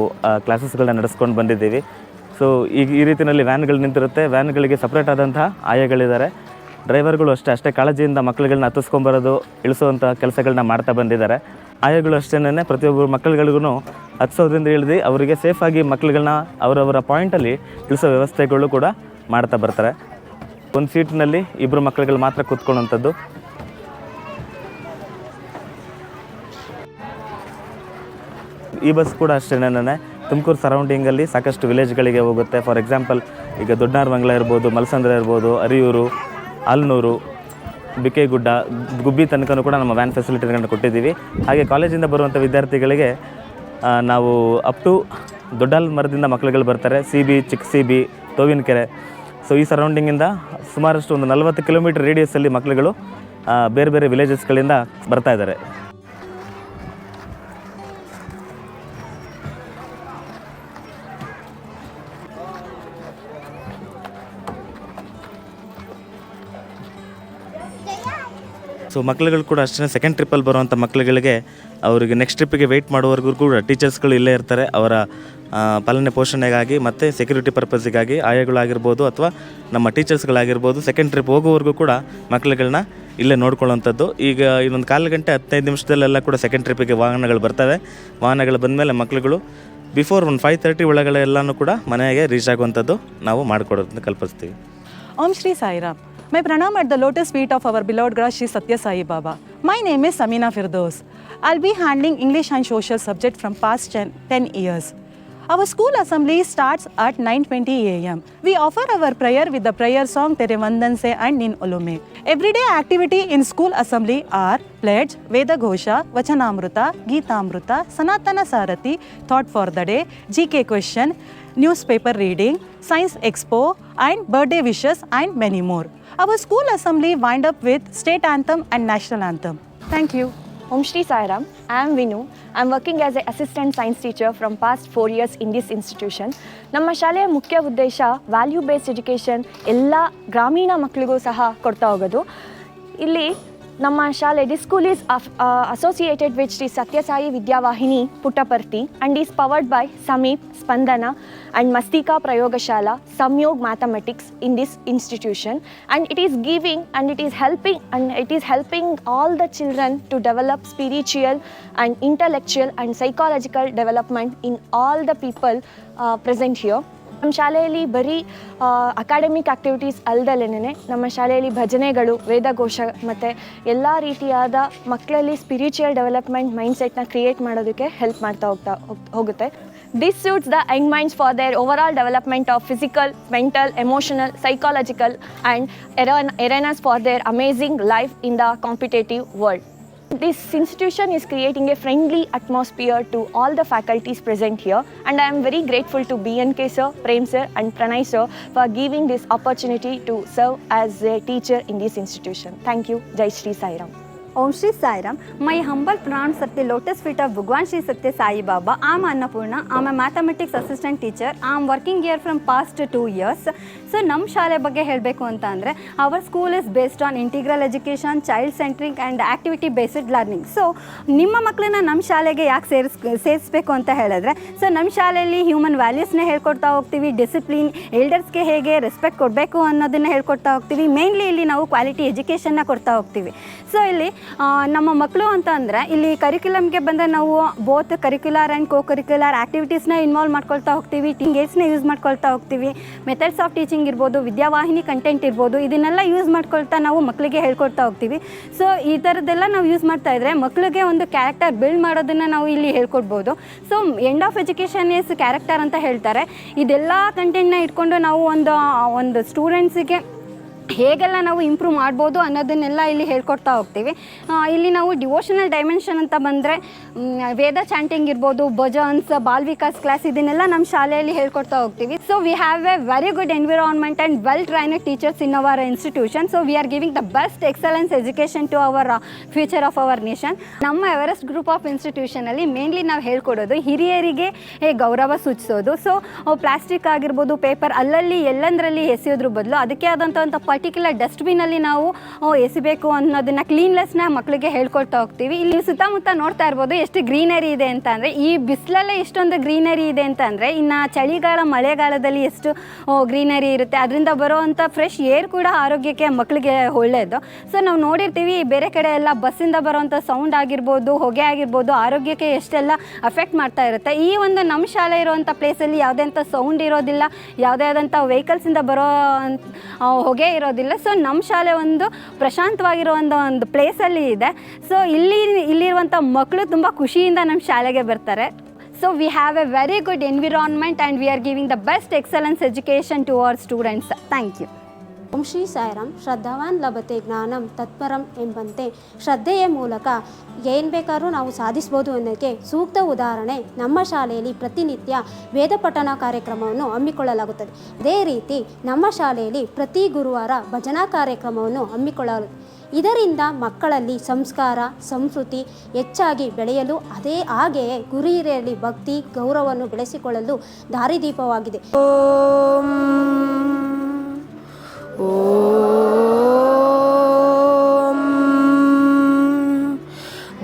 ಕ್ಲಾಸಸ್ಗಳನ್ನ ನಡೆಸ್ಕೊಂಡು ಬಂದಿದ್ದೀವಿ. ಸೊ ಈಗ ಈ ರೀತಿಯಲ್ಲಿ ವ್ಯಾನ್ಗಳು ನಿಂತಿರುತ್ತೆ. ವ್ಯಾನ್ಗಳಿಗೆ ಸಪ್ರೇಟ್ ಆದಂತಹ ಆಯಗಳಿದ್ದಾರೆ. ಡ್ರೈವರ್ಗಳು ಅಷ್ಟೇ ಕಾಳಜಿಯಿಂದ ಮಕ್ಕಳುಗಳನ್ನ ಹತ್ತಿಸ್ಕೊಂಬರೋದು, ಇಳಿಸುವಂಥ ಕೆಲಸಗಳನ್ನ ಮಾಡ್ತಾ ಬಂದಿದ್ದಾರೆ. ಆಯಗಳು ಅಷ್ಟೇ ಪ್ರತಿಯೊಬ್ಬರು ಮಕ್ಕಳುಗಳಿಗೂ ಹತ್ಸೋದ್ರಿಂದ ಇಳಿದು ಅವರಿಗೆ ಸೇಫಾಗಿ ಮಕ್ಕಳುಗಳನ್ನ ಅವರವರ ಪಾಯಿಂಟಲ್ಲಿ ಇಳಿಸೋ ವ್ಯವಸ್ಥೆಗಳು ಕೂಡ ಮಾಡ್ತಾ ಬರ್ತಾರೆ. ಒಂದು ಸೀಟ್ನಲ್ಲಿ 2 ಮಕ್ಕಳುಗಳು ಮಾತ್ರ ಕೂತ್ಕೊಳ್ಳುವಂಥದ್ದು. ಈ ಬಸ್ ಕೂಡ ಅಷ್ಟೇನೆ ತುಮಕೂರು ಸರೌಂಡಿಂಗಲ್ಲಿ ಸಾಕಷ್ಟು ವಿಲೇಜ್ಗಳಿಗೆ ಹೋಗುತ್ತೆ. ಫಾರ್ ಎಕ್ಸಾಂಪಲ್ ಈಗ ದೊಡ್ಡನಾರ್ಮಂಗಲ ಇರ್ಬೋದು, ಮಲಸಂದ್ರ ಇರ್ಬೋದು, ಅರಿಯೂರು, ಆಲ್ನೂರು, ಬಿಕೆಗುಡ್ಡ, ಗುಬ್ಬಿ ತನಕನೂ ಕೂಡ ನಮ್ಮ ವ್ಯಾನ್ ಫೆಸಿಲಿಟಿಗಳನ್ನ ಕೊಟ್ಟಿದ್ದೀವಿ. ಹಾಗೆ ಕಾಲೇಜಿಂದ ಬರುವಂಥ ವಿದ್ಯಾರ್ಥಿಗಳಿಗೆ ನಾವು ಅಪ್ ಟು ದೊಡ್ಡಮರದಿಂದ ಮಕ್ಕಳುಗಳು ಬರ್ತಾರೆ. CB, ಚಿಕ್ಕ CB, ತೋವಿನಕೆರೆ. ಸೊ ಈ ಸರೌಂಡಿಂಗಿಂದ ಸುಮಾರಷ್ಟು ಒಂದು 40 ಕಿಲೋಮೀಟರ್ ರೇಡಿಯಸ್ಸಲ್ಲಿ ಮಕ್ಕಳುಗಳು ಬೇರೆ ಬೇರೆ ವಿಲೇಜಸ್ಗಳಿಂದ ಬರ್ತಾ ಇದ್ದಾರೆ. ಸೊ ಮಕ್ಕಳುಗಳು ಕೂಡ ಅಷ್ಟೇ ಸೆಕೆಂಡ್ ಟ್ರಿಪ್ಪಲ್ಲಿ ಬರುವಂಥ ಮಕ್ಕಳುಗಳಿಗೆ ಅವರಿಗೆ ನೆಕ್ಸ್ಟ್ ಟ್ರಿಪ್ಪಿಗೆ ವೆಯ್ಟ್ ಮಾಡೋವರೆಗೂ ಕೂಡ ಟೀಚರ್ಸ್ಗಳು ಇಲ್ಲೇ ಇರ್ತಾರೆ. ಅವರ ಪಾಲನೆ ಪೋಷಣೆಗಾಗಿ ಮತ್ತು ಸೆಕ್ಯೂರಿಟಿ ಪರ್ಪಸ್ಸಿಗಾಗಿ ಆಯಗಳಾಗಿರ್ಬೋದು ಅಥವಾ ನಮ್ಮ ಟೀಚರ್ಸ್ಗಳಾಗಿರ್ಬೋದು ಸೆಕೆಂಡ್ ಟ್ರಿಪ್ ಹೋಗೋವರೆಗೂ ಕೂಡ ಮಕ್ಕಳುಗಳನ್ನ ಇಲ್ಲೇ ನೋಡ್ಕೊಳ್ಳೋವಂಥದ್ದು. ಈಗ ಇನ್ನೊಂದು 1/4 ಗಂಟೆ 15 ನಿಮಿಷದಲ್ಲೆಲ್ಲ ಕೂಡ ಸೆಕೆಂಡ್ ಟ್ರಿಪ್ಪಿಗೆ ವಾಹನಗಳು ಬರ್ತವೆ. ವಾಹನಗಳು ಬಂದಮೇಲೆ ಮಕ್ಕಳುಗಳು ಬಿಫೋರ್ ಒಂದು 5:30 ಒಳಗಡೆ ಎಲ್ಲನೂ ಕೂಡ ಮನೆಗೆ ರೀಚ್ ಆಗುವಂಥದ್ದು ನಾವು ಮಾಡಿಕೊಡೋದನ್ನ ಕಲ್ಪಿಸ್ತೀವಿ. Om Shri Sai Ram. My pranam at the lotus feet of our beloved Grass Shri Satya Sai Baba. My name is Samina Firdaus. I'll be handling English and social subject from past 10 years. Our school assembly starts at 9:20 a.m. We offer our prayer with the prayer song Tere Vandan Se and Nin Olume. Everyday activity in school assembly are pledge, Veda Ghosha, Vachanamruta, Geetamruta, Sanatana Sarati, Thought for the Day, GK question, newspaper reading, science expo and birthday wishes and many more. Our school assembly wind up with state anthem and national anthem. Thank you. Om Shri Sai Ram. I am Vinu. I am working as an assistant science teacher from past 4 years in this institution. ನಮ್ಮ ಶಾಲೆಯ ಮುಖ್ಯ ಉದ್ದೇಶ value based education ಎಲ್ಲ ಗ್ರಾಮೀಣ ಮಕ್ಕಳಿಗೂ ಸಹ ಕೊಡ್ತಾ ಹೋಗೋದು. ಇಲ್ಲಿ ನಮ್ಮ ಶಾಲೆ this school is associated with Sri Satya Sai Vidyavahini Puttaparthi and is powered by Sameep, Spandana and Mastika Prayogashala, Samyog Mathematics in this institution, and it is giving and it is helping all the children to develop spiritual and intellectual and psychological development in all the people present here. ನಮ್ಮ ಶಾಲೆಯಲ್ಲಿ ಬರೀ academic activities ಅಲ್ಲದಲ್ಲೇ ನಮ್ಮ ಶಾಲೆಯಲ್ಲಿ ಭಜನೆಗಳು, ವೇದಘೋಷ ಮತ್ತು ಎಲ್ಲ ರೀತಿಯಾದ ಮಕ್ಕಳಲ್ಲಿ spiritual development ಮೈಂಡ್ಸೆಟ್ನ create ಮಾಡೋದಕ್ಕೆ ಹೆಲ್ಪ್ ಮಾಡ್ತಾ ಹೋಗುತ್ತೆ. This suits the young minds for their overall development of physical, mental, emotional, psychological and arenas for their amazing life in the competitive world. This institution is creating a friendly atmosphere to all the faculties present here, and I am very grateful to BNK sir, Prem sir and Pranay sir for giving this opportunity to serve as a teacher in this institution. Thank you. Jai Shri Sai Ram. Om Shri Sai Ram. My humble pronouns at the lotus feet of Bhagwan Shri Satya Sai Baba. I am Annapurna. I am a mathematics assistant teacher. I am working here from past 2 years. So ನಮ್ಮ ಶಾಲೆ ಬಗ್ಗೆ ಹೇಳಬೇಕು ಅಂತ ಅಂದರೆ our school is based on integral education, child centring and activity based learning. So ನಿಮ್ಮ ಮಕ್ಕಳನ್ನ ನಮ್ಮ ಶಾಲೆಗೆ ಯಾಕೆ ಸೇರಿಸಬೇಕು ಅಂತ ಹೇಳಿದ್ರೆ, ಸೊ ನಮ್ಮ ಶಾಲೆಯಲ್ಲಿ ಹ್ಯೂಮನ್ ವ್ಯಾಲ್ಯೂಸ್ನ ಹೇಳ್ಕೊಡ್ತಾ ಹೋಗ್ತೀವಿ, ಡಿಸಿಪ್ಲಿನ್, ಎಲ್ಡರ್ಸ್ಗೆ ಹೇಗೆ ರೆಸ್ಪೆಕ್ಟ್ ಕೊಡಬೇಕು ಅನ್ನೋದನ್ನು ಹೇಳ್ಕೊಡ್ತಾ ಹೋಗ್ತೀವಿ. ಮೇನ್ಲಿ ಇಲ್ಲಿ ನಾವು ಕ್ವಾಲಿಟಿ ಎಜುಕೇಷನ್ನ ಕೊಡ್ತಾ ಹೋಗ್ತೀವಿ. ಸೊ ಇಲ್ಲಿ ನಮ್ಮ ಮಕ್ಕಳು ಅಂತ ಅಂದರೆ ಇಲ್ಲಿ ಕರಿಕ್ಯುಲಮ್ಗೆ ಬಂದರೆ ನಾವು both curricular and co curricular ಆ್ಯಕ್ಟಿವಿಟೀಸ್ನ ಇನ್ವಾಲ್ವ್ ಮಾಡ್ಕೊಳ್ತಾ ಹೋಗ್ತೀವಿ, ಟಿಂಗೇಟ್ಸ್ನ ಯೂಸ್ ಮಾಡ್ಕೊಳ್ತಾ ಹೋಗ್ತೀವಿ, ಮೆಥಡ್ಸ್ ಆಫ್ ಟೀಚಿಂಗ್ ಇರ್ಬೋದು, ವಿದ್ಯಾವಾಹಿನಿ ಕಂಟೆಂಟ್ ಇರ್ಬೋದು, ಇದನ್ನೆಲ್ಲ ಯೂಸ್ ಮಾಡ್ಕೊಳ್ತಾ ನಾವು ಮಕ್ಕಳಿಗೆ ಹೇಳ್ಕೊಡ್ತಾ ಹೋಗ್ತೀವಿ. ಸೊ ಈ ಥರದ್ದೆಲ್ಲ ನಾವು ಯೂಸ್ ಮಾಡ್ತಾ ಇದ್ದರೆ ಮಕ್ಕಳಿಗೆ ಒಂದು ಕ್ಯಾರೆಕ್ಟರ್ ಬಿಲ್ಡ್ ಮಾಡೋದನ್ನು ನಾವು ಇಲ್ಲಿ ಹೇಳ್ಕೊಡ್ಬೋದು. So end of education is character ಅಂತ ಹೇಳ್ತಾರೆ. ಇದೆಲ್ಲ ಕಂಟೆಂಟ್ನ ಇಟ್ಕೊಂಡು ನಾವು ಒಂದು ಸ್ಟೂಡೆಂಟ್ಸಿಗೆ ಹೇಗೆಲ್ಲ ನಾವು ಇಂಪ್ರೂವ್ ಮಾಡ್ಬೋದು ಅನ್ನೋದನ್ನೆಲ್ಲ ಇಲ್ಲಿ ಹೇಳ್ಕೊಡ್ತಾ ಹೋಗ್ತೀವಿ. ಇಲ್ಲಿ ನಾವು ಡಿವೋಷನಲ್ ಡೈಮೆನ್ಷನ್ ಅಂತ ಬಂದರೆ ವೇದ ಚಾಂಟಿಂಗ್ ಇರ್ಬೋದು, ಭಜನ್ಸ್, ಬಾಲ್ ವಿಕಾಸ್ ಕ್ಲಾಸ್, ಇದನ್ನೆಲ್ಲ ನಮ್ಮ ಶಾಲೆಯಲ್ಲಿ ಹೇಳ್ಕೊಡ್ತಾ ಹೋಗ್ತೀವಿ. So we have a very good environment and well trained teachers in our institution. So we are giving the best excellence education to our future of our nation. ನಮ್ಮ Everest group of ಇನ್ಸ್ಟಿಟ್ಯೂಷನಲ್ಲಿ mainly ನಾವು ಹೇಳ್ಕೊಡೋದು ಹಿರಿಯರಿಗೆ ಗೌರವ ಸೂಚಿಸೋದು. So plastic ಆಗಿರ್ಬೋದು, paper ಅಲ್ಲಲ್ಲಿ ಎಲ್ಲಂದರಲ್ಲಿ ಎಸೆಯೋದ್ರ ಬದಲು ಅದಕ್ಕೆ ಆದಂಥ ಒಂದು ಪರ್ಟಿಕ್ಯುಲರ್ ಡಸ್ಟ್ಬಿನಲ್ಲಿ ನಾವು ಎಸಿಬೇಕು ಅನ್ನೋದನ್ನು, ಕ್ಲೀನ್ಲೆಸ್ನ ಮಕ್ಕಳಿಗೆ ಹೇಳ್ಕೊಳ್ತಾ ಹೋಗ್ತೀವಿ. ಇಲ್ಲಿ ಸುತ್ತಮುತ್ತ ನೋಡ್ತಾ ಇರ್ಬೋದು ಎಷ್ಟು ಗ್ರೀನರಿ ಇದೆ ಅಂತ ಅಂದರೆ, ಈ ಬಿಸಿಲಲ್ಲೇ ಇಷ್ಟೊಂದು ಗ್ರೀನರಿ ಇದೆ ಅಂತ ಅಂದರೆ ಇನ್ನು ಚಳಿಗಾಲ ಮಳೆಗಾಲದಲ್ಲಿ ಎಷ್ಟು ಗ್ರೀನರಿ ಇರುತ್ತೆ. ಅದರಿಂದ ಬರೋವಂಥ ಫ್ರೆಶ್ ಏರ್ ಕೂಡ ಆರೋಗ್ಯಕ್ಕೆ ಮಕ್ಕಳಿಗೆ ಒಳ್ಳೆಯದು. ಸೊ ನಾವು ನೋಡಿರ್ತೀವಿ ಬೇರೆ ಕಡೆ ಎಲ್ಲ ಬಸ್ಸಿಂದ ಬರೋವಂಥ ಸೌಂಡ್ ಆಗಿರ್ಬೋದು, ಹೊಗೆ ಆಗಿರ್ಬೋದು, ಆರೋಗ್ಯಕ್ಕೆ ಎಷ್ಟೆಲ್ಲ ಅಫೆಕ್ಟ್ ಮಾಡ್ತಾ ಇರುತ್ತೆ. ಈ ಒಂದು ನಮ್ಮ ಶಾಲೆ ಇರೋವಂಥ ಪ್ಲೇಸಲ್ಲಿ ಯಾವುದೇ ಅಂಥ ಸೌಂಡ್ ಇರೋದಿಲ್ಲ, ಯಾವುದೇ ಆದಂಥ ವೆಹಿಕಲ್ಸಿಂದ ಬರೋ ಹೊಗೆ ಇರೋದಿಲ್ಲ. ಸೊ ನಮ್ಮ ಶಾಲೆ ಒಂದು ಪ್ರಶಾಂತವಾಗಿರೋ ಒಂದು ಪ್ಲೇಸಲ್ಲಿ ಇದೆ. ಸೊ ಇಲ್ಲಿರುವಂಥ ಮಕ್ಕಳು ತುಂಬ ಖುಷಿಯಿಂದ ನಮ್ಮ ಶಾಲೆಗೆ ಬರ್ತಾರೆ. So we have a very good environment and we are giving the best excellence education to our students. Thank you. Om Shri Sairam. ಶ್ರದ್ಧಾವಾನ್ ಲಭತೆ ಜ್ಞಾನಂ ತತ್ಪರಂ ಎಂಬಂತೆ ಶ್ರದ್ಧೆಯ ಮೂಲಕ ಏನು ಬೇಕಾದ್ರೂ ನಾವು ಸಾಧಿಸ್ಬೋದು ಅನ್ನೋಕ್ಕೆ ಸೂಕ್ತ ಉದಾಹರಣೆ ನಮ್ಮ ಶಾಲೆಯಲ್ಲಿ ಪ್ರತಿನಿತ್ಯ ವೇದ ಪಠಣ ಕಾರ್ಯಕ್ರಮವನ್ನು ಹಮ್ಮಿಕೊಳ್ಳಲಾಗುತ್ತದೆ. ಅದೇ ರೀತಿ ನಮ್ಮ ಶಾಲೆಯಲ್ಲಿ ಪ್ರತಿ ಗುರುವಾರ ಭಜನಾ ಕಾರ್ಯಕ್ರಮವನ್ನು ಹಮ್ಮಿಕೊಳ್ಳಲಾಗುತ್ತದೆ. ಇದರಿಂದ ಮಕ್ಕಳಲ್ಲಿ ಸಂಸ್ಕಾರ, ಸಂಸ್ಕೃತಿ ಹೆಚ್ಚಾಗಿ ಬೆಳೆಯಲು ಹಾಗೆಯೇ ಗುರು ಹಿರಿಯರಲ್ಲಿ ಭಕ್ತಿ, ಗೌರವವನ್ನು ಬೆಳೆಸಿಕೊಳ್ಳಲು ದಾರಿದೀಪವಾಗಿದೆ.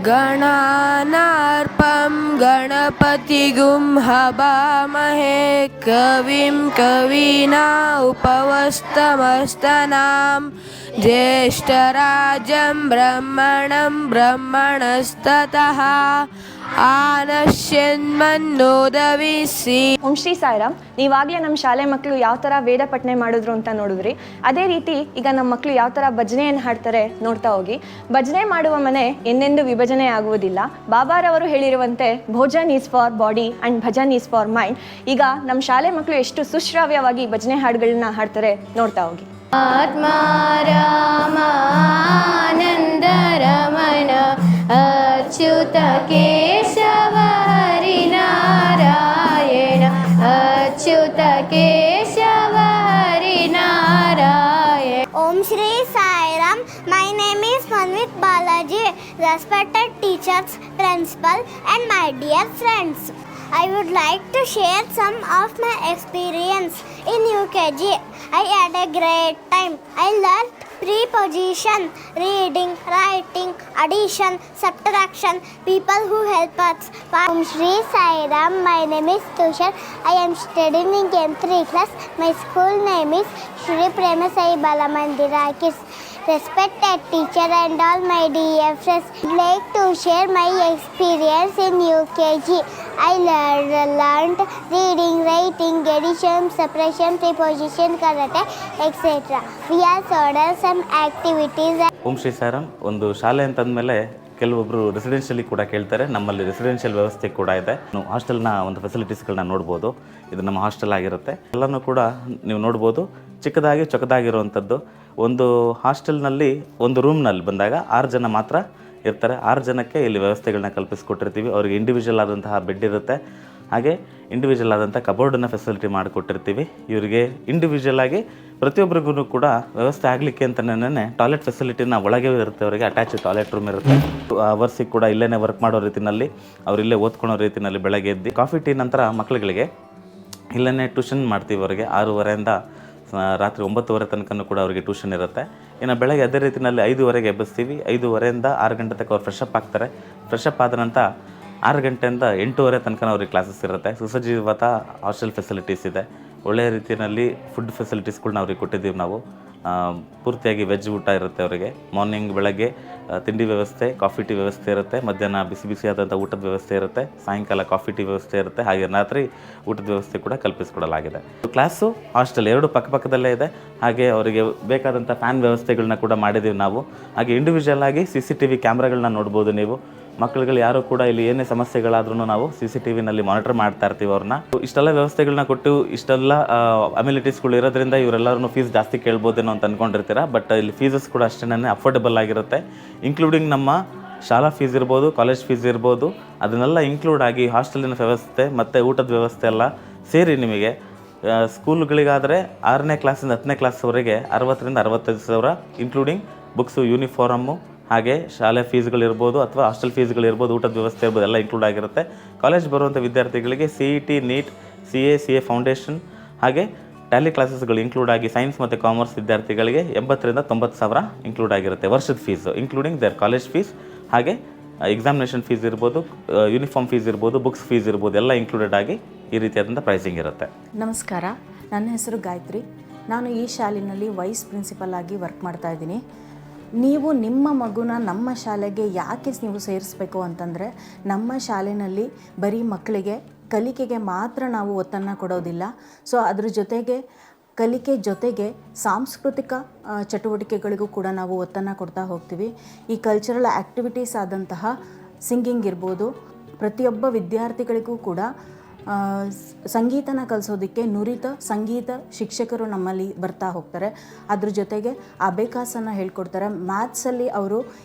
गणानार्पं गणपतिगुं हवामहे कविं कवीना उपवस्तमस्तनां ज्येष्ठराजं ब्रह्मणं ब्रह्मणस्ततः ಆನಶ್ಯನ್ಮನ್ನೋದವಿಸಿ. ಓಂ ಶ್ರೀ ಸಾಯಿರಾಮ್. ನೀವಾಗಲೇ ನಮ್ಮ ಶಾಲೆ ಮಕ್ಕಳು ಯಾವ ಥರ ವೇದ ಪಠನೆ ಮಾಡಿದ್ರು ಅಂತ ನೋಡಿದ್ರಿ. ಅದೇ ರೀತಿ ಈಗ ನಮ್ಮ ಮಕ್ಕಳು ಯಾವ ಥರ ಭಜನೆಯನ್ನು ಹಾಡ್ತಾರೆ ನೋಡ್ತಾ ಹೋಗಿ. ಭಜನೆ ಮಾಡುವ ಮನೆ ಎಂದೆಂದು ವಿಭಜನೆ ಆಗುವುದಿಲ್ಲ. ಬಾಬಾರವರು ಹೇಳಿರುವಂತೆ bhojan is for body and bhajan is for mind. ಈಗ ನಮ್ಮ ಶಾಲೆ ಮಕ್ಕಳು ಎಷ್ಟು ಸುಶ್ರಾವ್ಯವಾಗಿ ಭಜನೆ ಹಾಡುಗಳನ್ನ ಹಾಡ್ತಾರೆ ನೋಡ್ತಾ ಹೋಗಿ. ಆತ್ಮಾರಾಮಾನಂದ ರಮಣ ಅಚ್ಯುತ ಕೇಶವ ಹರಿನಾರಾಯಣ ಅಚ್ಯುತ Keshava Harinarayana. Om Shri Sai Ram. My name is Manvit Balaji. Respected teachers, principal and my dear friends, I would like to share some of my experience in UKG. I had a great time. I learned preposition, reading, writing, addition, subtraction, people who help us. Om Shri Sai Ram. My name is Tushar. I am studying in M3 class. My school name is Shri Prema Sai Balamandira Kids. Respected teacher and all my dear friends, I would like to share my experience in UKG. I learned reading, writing, addition, subtraction, preposition, karate, etc. We also done some activities. ಓಂ ಶ್ರೀ ಸಾಯಿರಾಮ್. ಒಂದು ಶಾಲೆ ಅಂತಂದಮೇಲೆ ಕೆಲವೊಬ್ಬರು ರೆಸಿಡೆನ್ಷಿಯಲಿ ಕೂಡ ಕೇಳ್ತಾರೆ. ನಮ್ಮಲ್ಲಿ residential ವ್ಯವಸ್ಥೆ ಕೂಡ ಇದೆ. ನಾವು ಹಾಸ್ಟೆಲ್ನ ಒಂದು ಫೆಸಿಲಿಟೀಸ್ಗಳನ್ನ ನೋಡ್ಬೋದು. ಇದು ನಮ್ಮ ಹಾಸ್ಟೆಲ್ ಆಗಿರುತ್ತೆ. ಎಲ್ಲನೂ ಕೂಡ ನೀವು ನೋಡ್ಬೋದು. ಚಿಕ್ಕದಾಗಿ ಚೊಕ್ಕದಾಗಿರುವಂಥದ್ದು. ಒಂದು ಹಾಸ್ಟೆಲ್ನಲ್ಲಿ ಒಂದು ರೂಮ್ನಲ್ಲಿ ಬಂದಾಗ 6 ಜನ ಮಾತ್ರ ಇರ್ತಾರೆ. 6 ಜನಕ್ಕೆ ಇಲ್ಲಿ ವ್ಯವಸ್ಥೆಗಳನ್ನ ಕಲ್ಪಿಸ್ಕೊಟ್ಟಿರ್ತೀವಿ. ಅವರಿಗೆ ಇಂಡಿವಿಜುವಲ್ ಆದಂತಹ ಬೆಡ್ ಇರುತ್ತೆ. ಹಾಗೆ ಇಂಡಿವಿಜುವಲ್ ಆದಂಥ ಕಬೋರ್ಡನ್ನು ಫೆಸಿಲಿಟಿ ಮಾಡಿಕೊಟ್ಟಿರ್ತೀವಿ. ಇವರಿಗೆ ಇಂಡಿವಿಜುವಲ್ ಆಗಿ ಪ್ರತಿಯೊಬ್ಬರಿಗೂ ಕೂಡ ವ್ಯವಸ್ಥೆ ಆಗಲಿಕ್ಕೆ ಅಂತಲೇ ಟಾಯ್ಲೆಟ್ ಫೆಸಿಲಿಟಿನ ಒಳಗೆ ಇರುತ್ತೆ, ಅವರಿಗೆ ಅಟ್ಯಾಚ್ ಟಾಯ್ಲೆಟ್ ರೂಮ್ ಇರುತ್ತೆ. ಅವರ್ಸಿಗೆ ಕೂಡ ಇಲ್ಲೇ ವರ್ಕ್ ಮಾಡೋ ರೀತಿಯಲ್ಲಿ ಅವ್ರು ಇಲ್ಲೇ ಓದ್ಕೊಳೋ ರೀತಿಯಲ್ಲಿ ಬೆಳಗ್ಗೆ ಎದ್ದು ಕಾಫಿ ಟೀ ನಂತರ ಮಕ್ಕಳುಗಳಿಗೆ ಇಲ್ಲೇ ಟ್ಯೂಷನ್ ಮಾಡ್ತೀವಿ. ಅವರಿಗೆ 6:30 ರಾತ್ರಿ 9:30 ತನಕ ಕೂಡ ಅವರಿಗೆ ಟ್ಯೂಷನ್ ಇರುತ್ತೆ. ಇನ್ನು ಬೆಳಗ್ಗೆ ಅದೇ ರೀತಿಯಲ್ಲಿ 5:30 ಎಬ್ಬಿಸ್ತೀವಿ. 5:30 6 ಗಂಟೆ ತನಕ ಅವ್ರು ಫ್ರೆಶ್ ಅಪ್ ಆಗ್ತಾರೆ. ಫ್ರೆಶ್ ಅಪ್ ಆದ ನಂತರ 6 ಗಂಟೆಯಿಂದ 8:30 ತನಕ ಅವ್ರಿಗೆ ಕ್ಲಾಸಸ್ ಇರುತ್ತೆ. ಸುಸಜ್ಜಿತ ಹಾಸ್ಟೆಲ್ ಫೆಸಿಲಿಟೀಸ್ ಇದೆ. ಒಳ್ಳೆಯ ರೀತಿಯಲ್ಲಿ ಫುಡ್ ಫೆಸಿಲಿಟೀಸ್ಗಳನ್ನ ಅವ್ರಿಗೆ ಕೊಟ್ಟಿದ್ದೀವಿ ನಾವು. ಪೂರ್ತಿಯಾಗಿ ವೆಜ್ ಊಟ ಇರುತ್ತೆ ಅವರಿಗೆ. ಮಾರ್ನಿಂಗ್ ಬೆಳಗ್ಗೆ ತಿಂಡಿ ವ್ಯವಸ್ಥೆ, ಕಾಫಿ ಟೀ ವ್ಯವಸ್ಥೆ ಇರುತ್ತೆ. ಮಧ್ಯಾಹ್ನ ಬಿಸಿ ಬಿಸಿಯಾದಂಥ ಊಟದ ವ್ಯವಸ್ಥೆ ಇರುತ್ತೆ. ಸಾಯಂಕಾಲ ಕಾಫಿ ಟೀ ವ್ಯವಸ್ಥೆ ಇರುತ್ತೆ. ಹಾಗೆ ರಾತ್ರಿ ಊಟದ ವ್ಯವಸ್ಥೆ ಕೂಡ ಕಲ್ಪಿಸಿಕೊಡಲಾಗಿದೆ. ಕ್ಲಾಸು ಹಾಸ್ಟೆಲ್ 2 ಪಕ್ಕಪಕ್ಕದಲ್ಲೇ ಇದೆ. ಹಾಗೆ ಅವರಿಗೆ ಬೇಕಾದಂಥ ಫ್ಯಾನ್ ವ್ಯವಸ್ಥೆಗಳನ್ನ ಕೂಡ ಮಾಡಿದ್ದೀವಿ ನಾವು. ಹಾಗೆ ಇಂಡಿವಿಜುವಲ್ ಆಗಿ CCTV ಕ್ಯಾಮ್ರಾಗಳನ್ನ ನೋಡ್ಬೋದು ನೀವು. ಮಕ್ಕಳುಗಳು ಯಾರು ಕೂಡ ಇಲ್ಲಿ ಏನೇ ಸಮಸ್ಯೆಗಳಾದ್ರೂ ನಾವು CCTVನಲ್ಲಿ ಮಾನಿಟರ್ ಮಾಡ್ತಾ ಇರ್ತೀವಿ ಅವ್ರನ್ನ. ಇಷ್ಟೆಲ್ಲ ವ್ಯವಸ್ಥೆಗಳನ್ನ ಕೊಟ್ಟು ಇಷ್ಟೆಲ್ಲ ಅಮ್ಯುನಿಟೀಸ್ಗಳು ಇರೋದ್ರಿಂದ ಇವರೆಲ್ಲರೂ ಫೀಸ್ ಜಾಸ್ತಿ ಕೇಳ್ಬೋದೇನೋ ಅಂತ ಅಂದ್ಕೊಂಡಿರ್ತೀರ. ಬಟ್ ಇಲ್ಲಿ ಫೀಸಸ್ ಕೂಡ ಅಷ್ಟೇ ಅಫೋರ್ಡೆಬಲ್ ಆಗಿರುತ್ತೆ. ಇನ್ಕ್ಲೂಡಿಂಗ್ ನಮ್ಮ ಶಾಲಾ ಫೀಸ್ ಇರ್ಬೋದು, ಕಾಲೇಜ್ ಫೀಸ್ ಇರ್ಬೋದು, ಅದನ್ನೆಲ್ಲ ಇನ್ಕ್ಲೂಡ್ ಆಗಿ ಹಾಸ್ಟೆಲಿನ ವ್ಯವಸ್ಥೆ ಮತ್ತು ಊಟದ ವ್ಯವಸ್ಥೆ ಎಲ್ಲ ಸೇರಿ ನಿಮಗೆ ಸ್ಕೂಲ್ಗಳಿಗಾದರೆ 6ನೇ ಕ್ಲಾಸಿಂದ 10ನೇ ಕ್ಲಾಸ್ವರೆಗೆ 60,000 ರಿಂದ 65,000 ಇನ್ಕ್ಲೂಡಿಂಗ್ ಬುಕ್ಸು, ಯೂನಿಫಾರಮ್ಮು, ಹಾಗೆ ಶಾಲೆ ಫೀಸ್ಗಳಿರ್ಬೋದು ಅಥವಾ ಹಾಸ್ಟೆಲ್ ಫೀಸ್ಗಳಿರ್ಬೋದು, ಊಟದ ವ್ಯವಸ್ಥೆ ಇರ್ಬೋದು, ಎಲ್ಲ ಇನ್ಕ್ಲೂಡ್ ಆಗಿರುತ್ತೆ. ಕಾಲೇಜ್ ಬರುವಂಥ ವಿದ್ಯಾರ್ಥಿಗಳಿಗೆ CET, NEET, CA ಫೌಂಡೇಶನ್ ಹಾಗೆ ಟ್ಯಾಲಿ ಕ್ಲಾಸಸ್ಗಳು ಇನ್ಕ್ಲೂಡ್ ಆಗಿ ಸೈನ್ಸ್ ಮತ್ತು ಕಾಮರ್ಸ್ ವಿದ್ಯಾರ್ಥಿಗಳಿಗೆ 80,000 ರಿಂದ 90,000 ಇನ್ಕ್ಲೂಡ್ ಆಗಿರುತ್ತೆ ವರ್ಷದ fees, including their college fees. ಹಾಗೆ ಎಕ್ಸಾಮಿನೇಷನ್ ಫೀಸ್ ಇರ್ಬೋದು, ಯೂನಿಫಾರ್ಮ್ ಫೀಸ್ ಇರ್ಬೋದು, ಬುಕ್ಸ್ ಫೀಸ್ ಇರ್ಬೋದು, ಎಲ್ಲ ಇನ್ಕ್ಲೂಡೆಡ್ ಆಗಿ ಈ ರೀತಿಯಾದಂಥ ಪ್ರೈಸಿಂಗ್ ಇರುತ್ತೆ. ನಮಸ್ಕಾರ, ನನ್ನ ಹೆಸರು ಗಾಯತ್ರಿ. ನಾನು ಈ ಶಾಲೆಯಲ್ಲಿ ವೈಸ್ ಪ್ರಿನ್ಸಿಪಲ್ ಆಗಿ ವರ್ಕ್ ಮಾಡ್ತಾ ಇದ್ದೀನಿ. ನೀವು ನಿಮ್ಮ ಮಗುನ ನಮ್ಮ ಶಾಲೆಗೆ ಯಾಕೆ ನೀವು ಸೇರಿಸ್ಬೇಕು ಅಂತಂದರೆ, ನಮ್ಮ ಶಾಲೆಯಲ್ಲಿ ಬರೀ ಮಕ್ಕಳಿಗೆ ಕಲಿಕೆಗೆ ಮಾತ್ರ ನಾವು ಒತ್ತನ್ನು ಕೊಡೋದಿಲ್ಲ. ಸೊ ಅದ್ರ ಜೊತೆಗೆ ಕಲಿಕೆ ಜೊತೆಗೆ ಸಾಂಸ್ಕೃತಿಕ ಚಟುವಟಿಕೆಗಳಿಗೂ ಕೂಡ ನಾವು ಒತ್ತನ್ನು ಕೊಡ್ತಾ ಹೋಗ್ತೀವಿ. ಈ ಕಲ್ಚರಲ್ ಆ್ಯಕ್ಟಿವಿಟೀಸ್ ಆದಂತಹ ಸಿಂಗಿಂಗ್ ಇರ್ಬೋದು, ಪ್ರತಿಯೊಬ್ಬ ವಿದ್ಯಾರ್ಥಿಗಳಿಗೂ ಕೂಡ ಸಂಗೀತನ ಕಲಿಸೋದಕ್ಕೆ ನುರಿತ ಸಂಗೀತ ಶಿಕ್ಷಕರು ನಮ್ಮಲ್ಲಿ ಬರ್ತಾ ಹೋಗ್ತಾರೆ. ಅದ್ರ ಜೊತೆಗೆ ಅಬೇಕಾಸನ್ನು ಹೇಳ್ಕೊಡ್ತಾರೆ. ಮ್ಯಾಥ್ಸಲ್ಲಿ ಅವರು